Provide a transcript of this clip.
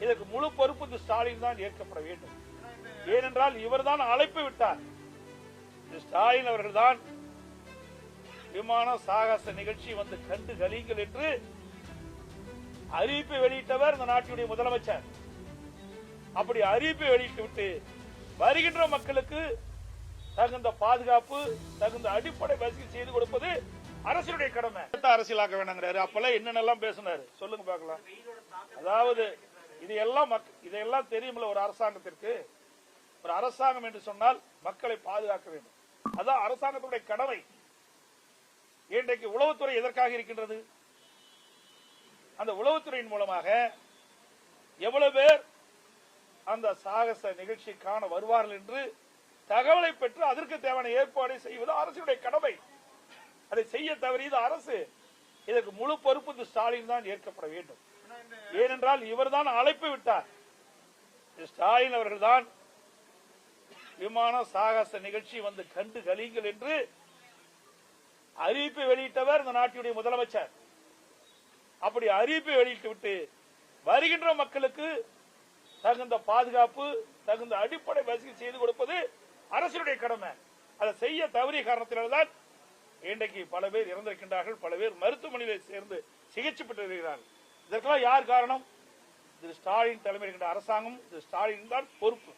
இதற்கு முழு பொறுப்பு ஸ்டாலின் தான் ஏற்கப்பட வேண்டும். ஏனென்றால் இவர்தான் அழைப்பு விட்டார். ஸ்டாலின் அவர்கள் தான் விமான சாகச நிகழ்ச்சி வந்து கண்டு கலிங்கள் என்று அறிவிப்பை வெளியிட்டவர் இந்த நாட்டினுடைய முதலமைச்சர். அப்படி அறிவிப்பை வெளியிட்டு விட்டு வருகின்ற மக்களுக்கு தகுந்த பாதுகாப்பு, தகுந்த அடிப்படை வசதி செய்து கொடுப்பது அரசுடைய கடமை. அரசியலாக்க வேணாங்கிறாரு. அப்பெல்லாம் என்னென்னலாம் பேசினாரு சொல்லுங்க பார்க்கலாம். அதாவது இதையெல்லாம் தெரியுமில்ல ஒரு அரசாங்கத்திற்கு. ஒரு அரசாங்கம் என்று சொன்னால் மக்களை பாதுகாக்க வேண்டும். அதான் அரசாங்கத்துடைய கடமை. இன்றைக்கு உளவுத்துறை எதற்காக இருக்கின்றது? அந்த உளவுத்துறையின் மூலமாக எவ்வளவு பேர் அந்த சாகச நிகழ்ச்சி காண வருவார்கள் என்று தகவலை பெற்று அதற்கு தேவையான ஏற்பாடு செய்வது அரசுடைய கடமை. அதை செய்ய தவறியது அரசு. இதற்கு முழு பொறுப்பு ஸ்டாலின் தான் ஏற்கப்பட வேண்டும். ஏனென்றால் இவர்தான் அழைப்பு விட்டார். ஸ்டாலின் அவர்கள் தான் விமான சாகச நிகழ்ச்சி வந்து கண்டு கலிங்கள் என்று அறிவிப்பை வெளியிட்டவர் இந்த நாட்டினுடைய முதலமைச்சர். அப்படி அறிவிப்பை வெளியிட்டு விட்டு வருகின்ற மக்களுக்கு தகுந்த பாதுகாப்பு, தகுந்த அடிப்படை வசதி செய்து கொடுப்பது அரசுடைய கடமை. அதை செய்ய தவறிய காரணத்தினால்தான் இன்றைக்கு பல பேர் இறந்திருக்கின்றார்கள். பல பேர் மருத்துவமனையில் சேர்ந்து சிகிச்சை பெற்று வருகிறார்கள். இதற்கெல்லாம் யார் காரணம்? திரு ஸ்டாலின் தலைமையில் இருக்கின்ற அரசாங்கம், திரு ஸ்டாலின் தான் பொறுப்பு.